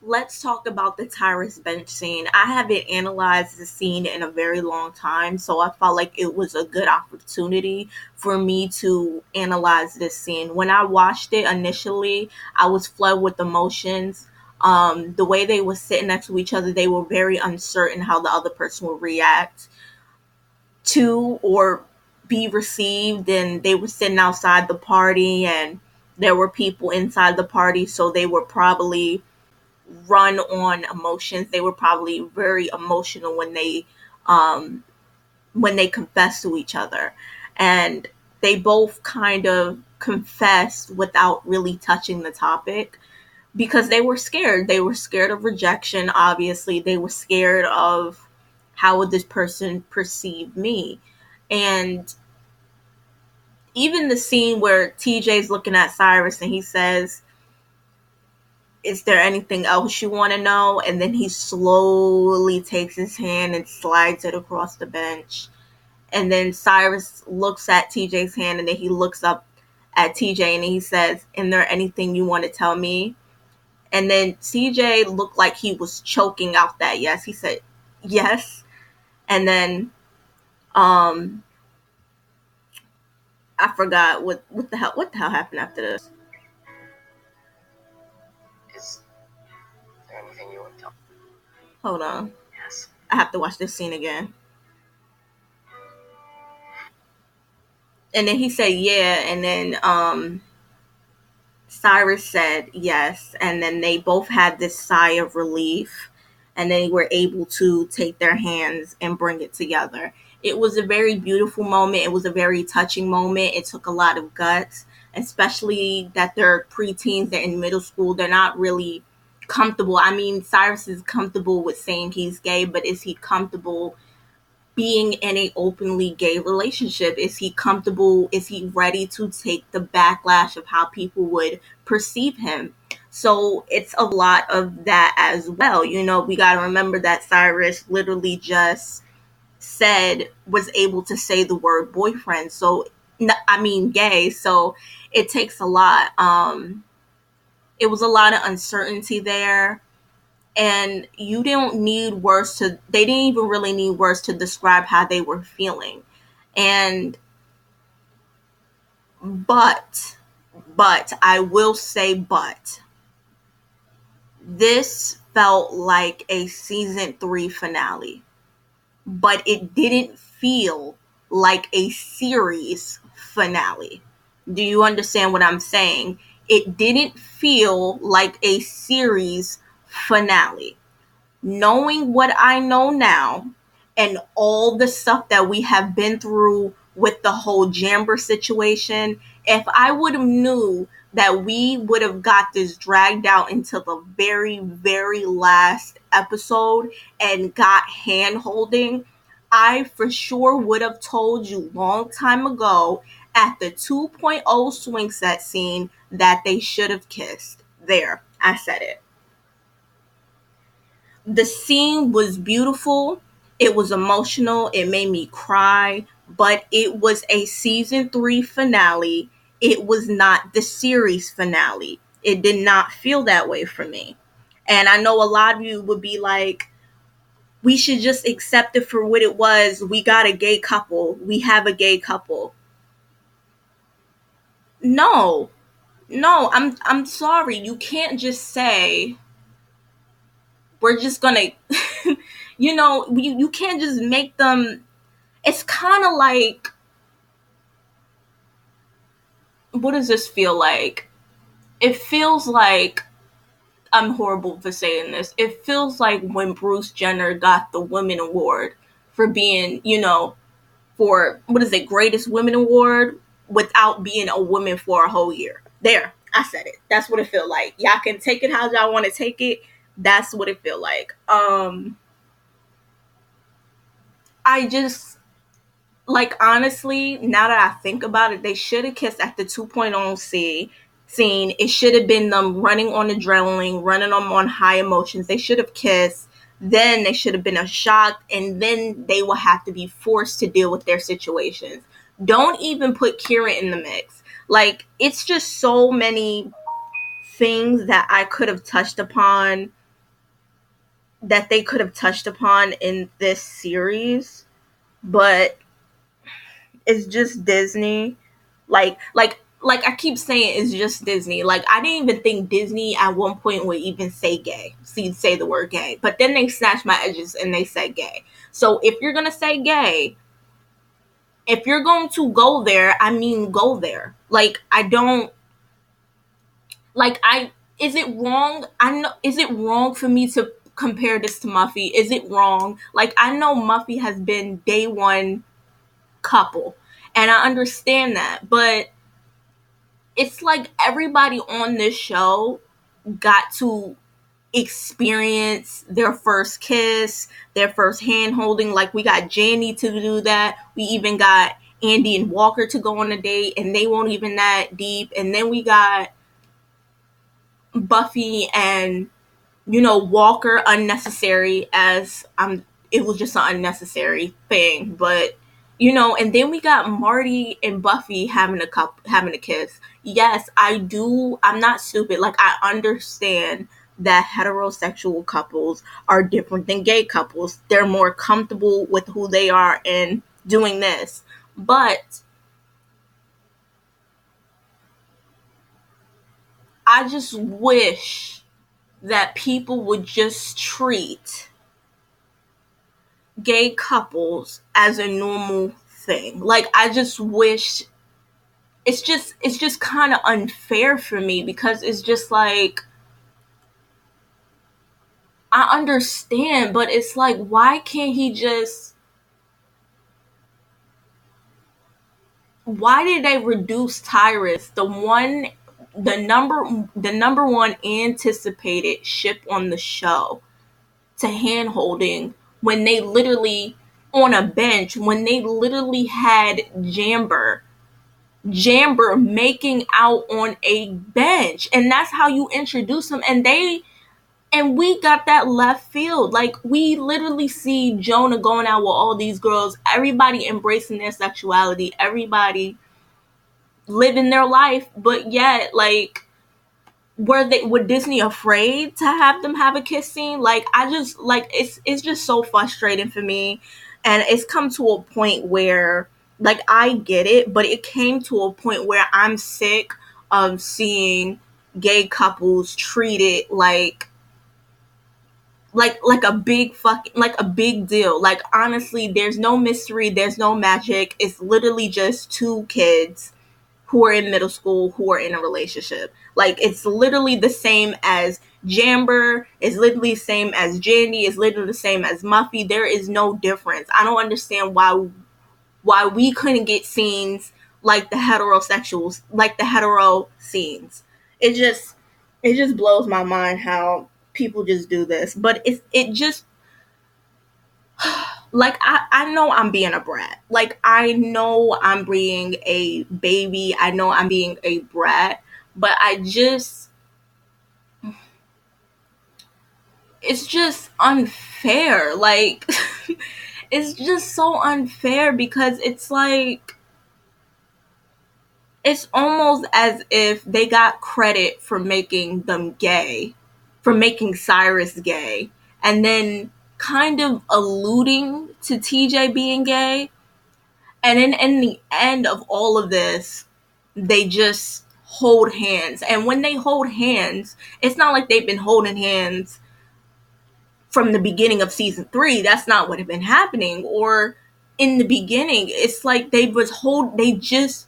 let's talk about the Tyrus bench scene. I haven't analyzed the scene in a very long time, so I felt like it was a good opportunity for me to analyze this scene. When I watched it initially, I was flooded with emotions. The way they were sitting next to each other, they were very uncertain how the other person would react to or be received. And they were sitting outside the party, and there were people inside the party, so they were probably run on emotions. They were probably very emotional um when they confessed to each other. And they both kind of confessed without really touching the topic because they were scared. They were scared of rejection, obviously. They were scared of how would this person perceive me. And even the scene where TJ's looking at Cyrus and he says, is there anything else you want to know? And then he slowly takes his hand and slides it across the bench. And then Cyrus looks at TJ's hand, and then he looks up at TJ and he says, is there anything you want to tell me? And then TJ looked like he was choking out that yes. He said, yes. And then I forgot what the hell happened after this. Is there anything you want to tell me? Hold on. Yes. I have to watch this scene again. And then he said, yeah. And then Cyrus said yes. And then they both had this sigh of relief. And they were able to take their hands and bring it together. It was a very beautiful moment. It was a very touching moment. It took a lot of guts, especially that they're preteens, they're in middle school. They're not really comfortable. I mean, Cyrus is comfortable with saying he's gay, but is he comfortable being in a openly gay relationship? Is he comfortable? Is he ready to take the backlash of how people would perceive him? So it's a lot of that as well. You know, we got to remember that Cyrus literally just was able to say the word boyfriend. So, I mean, gay. So it takes a lot. It was a lot of uncertainty there. And they didn't even really need words to describe how they were feeling. And, but, I will say, this felt like a season 3 finale, but it didn't feel like a series finale. Do you understand what I'm saying? It didn't feel like a series finale. Knowing what I know now and all the stuff that we have been through with the whole Jamber situation, if I would have knew that we would have got this dragged out until the very, very last episode and got hand holding, I for sure would have told you long time ago at the 2.0 swing set scene that they should have kissed. There, I said it. The scene was beautiful. It was emotional. It made me cry, but it was a season 3 finale. It was not the series finale. It did not feel that way for me. And I know a lot of you would be like, we should just accept it for what it was. We got a gay couple. We have a gay couple. No, I'm sorry. You can't just say, we're just gonna, you can't just make them. It's kind of like, what does this feel like? It feels like, I'm horrible for saying this. It feels like when Bruce Jenner got the Women Award for being, for, Greatest Women Award without being a woman for a whole year. There, I said it. That's what it feel like. Y'all can take it how y'all want to take it. That's what it feel like. I just, honestly, now that I think about it, they should have kissed at the 2.0 scene. It should have been them running on adrenaline, running on high emotions. They should have kissed. Then they should have been shocked, and then they will have to be forced to deal with their situations. Don't even put Kieran in the mix. It's just so many things that I could have touched upon that they could have touched upon in this series, but it's just Disney. Like I keep saying, it's just Disney. Like I didn't even think Disney at one point would even say gay. See, say the word gay, but then they snatched my edges and they said gay. So if you're gonna say gay, if you're going to go there, I mean go there. Like I don't like I is it wrong? I know is it wrong for me to compare this to Muffy? Is it wrong? Like I know Muffy has been day one couple, and I understand that, but it's like everybody on this show got to experience their first kiss, their first hand holding. Like we got Janny to do that. We even got Andy and Walker to go on a date, and they won't even that deep. And then we got Buffy and Walker unnecessary as it was just an unnecessary thing, but and then we got Marty and Buffy having a kiss. Yes, I do. I'm not stupid. Like I understand that heterosexual couples are different than gay couples. They're more comfortable with who they are and doing this. But I just wish that people would just treat gay couples as a normal thing. Like I just wish it's just kind of unfair for me because it's just like I understand, but it's like why can't he just why did they reduce Tyrus, the number one anticipated ship on the show, to hand holding when they literally on a bench when they literally had Jamber making out on a bench, and that's how you introduce them. And we got that left field. Like we literally see Jonah going out with all these girls, everybody embracing their sexuality, everybody living their life, but yet like were Disney afraid to have them have a kiss scene? Like I just like it's just so frustrating for me, and it's come to a point where like I get it, but it came to a point where I'm sick of seeing gay couples treated like a big fucking like a big deal. Like honestly, there's no mystery, there's no magic. It's literally just two kids who are in middle school who are in a relationship. Like it's literally the same as Jamber, it's literally the same as Jandy, it's literally the same as Muffy. There is no difference. I don't understand why we couldn't get scenes like the heterosexuals, like the hetero scenes. It just blows my mind how people just do this. But it just like I know I'm being a brat. Like I know I'm being a baby. I know I'm being a brat, but it's just unfair. Like it's just so unfair because it's like it's almost as if they got credit for making them gay, for making Cyrus gay, and then kind of alluding to TJ being gay. And then in the end of all of this, they just hold hands. And when they hold hands, it's not like they've been holding hands from the beginning of season 3. That's not what had been happening. Or in the beginning, it's like they just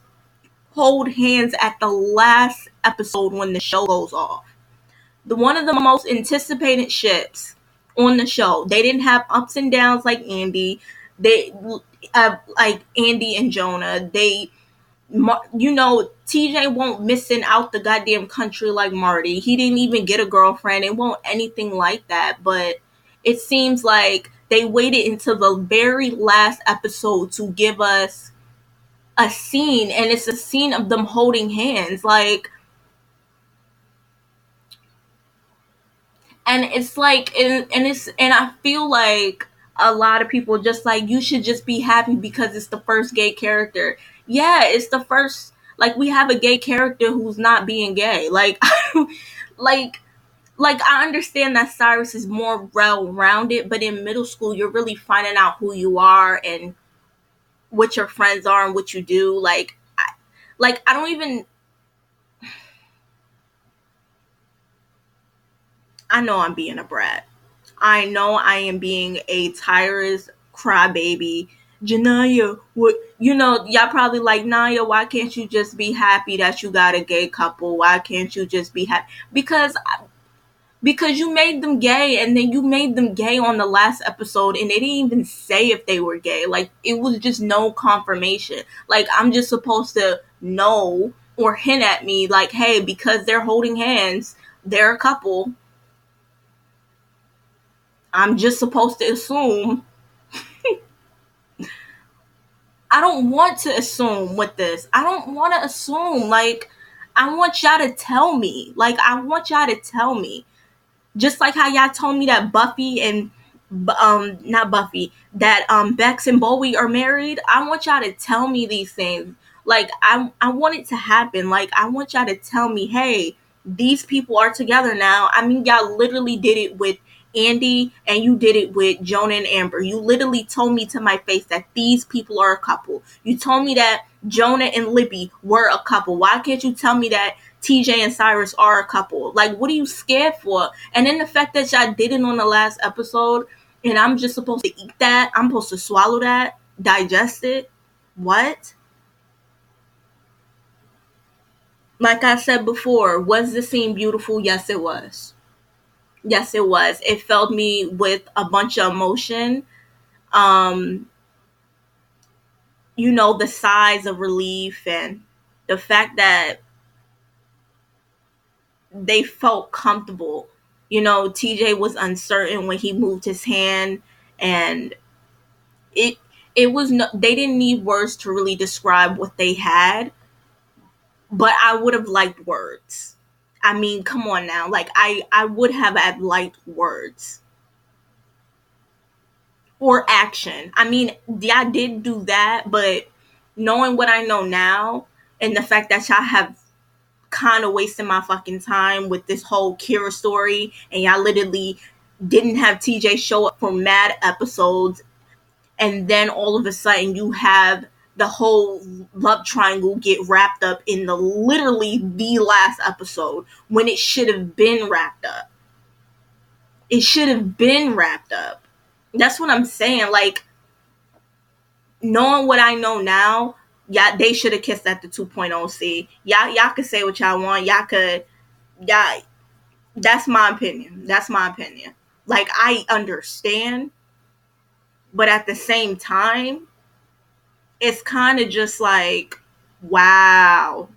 hold hands at the last episode when the show goes off. One of the most anticipated ships on the show. They didn't have ups and downs like Andy. They like Andy and Jonah. TJ won't missing out the goddamn country like Marty. He didn't even get a girlfriend. It won't anything like that. But it seems like they waited until the very last episode to give us a scene, and it's a scene of them holding hands. Like, and it's like and I feel like a lot of people just like you should just be happy because it's the first gay character. Yeah, it's the first, like we have a gay character who's not being gay. Like like like I understand that Cyrus is more well rounded, but in middle school you're really finding out who you are and what your friends are and what you do. Like I don't even. I know I'm being a brat. I know I am being a Tyrus crybaby. Janaya, what y'all probably like Naya, why can't you just be happy that you got a gay couple? Why can't you just be happy? Because you made them gay and then you made them gay on the last episode and they didn't even say if they were gay. Like it was just no confirmation. Like I'm just supposed to know or hint at me like, hey, because they're holding hands, they're a couple. I'm just supposed to assume. I don't want to assume with this. I don't want to assume. Like, I want y'all to tell me. Like, I want y'all to tell me. Just like how y'all told me that Buffy and not Buffy, that Bex and Bowie are married. I want y'all to tell me these things. Like I want it to happen. Like I want y'all to tell me, hey, these people are together now. I mean, y'all literally did it with Andy and you did it with Jonah and Amber. You literally told me to my face that these people are a couple. You told me that Jonah and Libby were a couple. Why can't you tell me that TJ and Cyrus are a couple? Like, what are you scared for? And then the fact that y'all did it on the last episode and I'm just supposed to eat that, I'm supposed to swallow that, digest it. What? Like I said before, was the scene beautiful? Yes, it was. Yes, it was. It filled me with a bunch of emotion. Um, the sighs of relief and the fact that they felt comfortable. TJ was uncertain when he moved his hand, and it it was no, they didn't need words to really describe what they had, but I would have liked words. I mean, come on now. Like I would have liked words or action. I mean, yeah, I did do that, but knowing what I know now and the fact that y'all have kind of wasting my fucking time with this whole Kira story, and y'all literally didn't have TJ show up for mad episodes, and then all of a sudden you have the whole love triangle get wrapped up in the literally the last episode when it should have been wrapped up. It should have been wrapped up. That's what I'm saying. Like, knowing what I know now, yeah, they should have kissed at the 2.0 C. Y'all could say what y'all want. Yeah, that's my opinion. That's my opinion. Like, I understand, but at the same time, it's kind of just like, wow.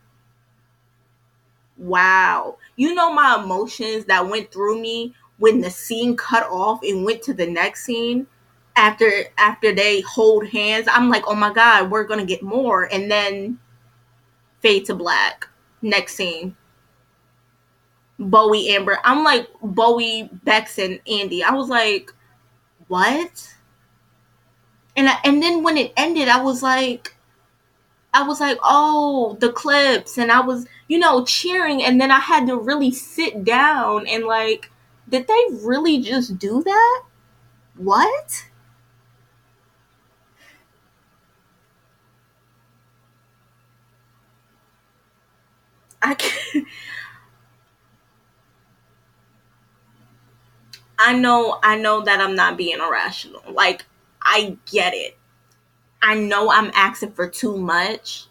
Wow. My emotions that went through me when the scene cut off and went to the next scene after they hold hands. I'm like, oh my God, we're going to get more. And then fade to black. Next scene. Bowie, Amber. I'm like, Bowie, Bex, and Andy. I was like, what? And then when it ended, I was like, oh, the clips, and I was, cheering, and then I had to really sit down and like, did they really just do that? What? I can I know that I'm not being irrational. Like, I get it. I know I'm asking for too much,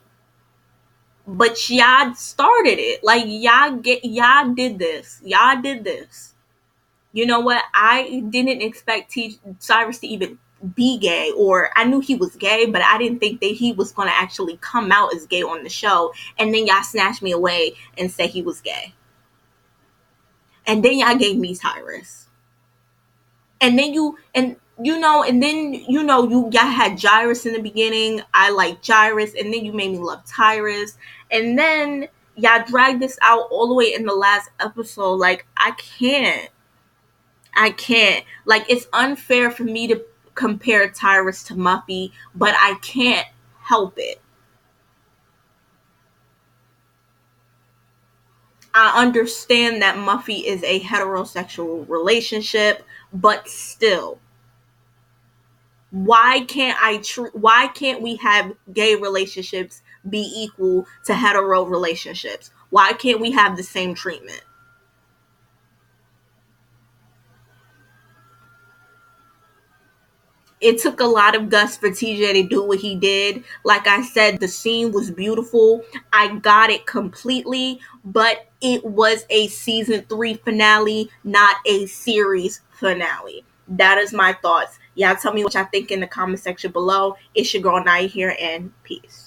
but y'all started it. Like, y'all did this. Y'all did this. You know what? I didn't expect Cyrus to even be gay, or I knew he was gay, but I didn't think that he was going to actually come out as gay on the show. And then y'all snatched me away and said he was gay. And then y'all gave me Tyrus. And then y'all had Gyrus in the beginning. I like Gyrus, and then you made me love Tyrus. And then y'all dragged this out all the way in the last episode. Like, I can't. I can't. Like, it's unfair for me to compare Tyrus to Muffy, but I can't help it. I understand that Muffy is a heterosexual relationship, but still, why can't we have gay relationships be equal to hetero relationships? Why can't we have the same treatment? It took a lot of guts for TJ to do what he did. Like I said, the scene was beautiful. I got it completely, but it was a season 3 finale, not a series finale. That is my thoughts. Y'all tell me what y'all think in the comment section below. It's your girl Naya here, and peace.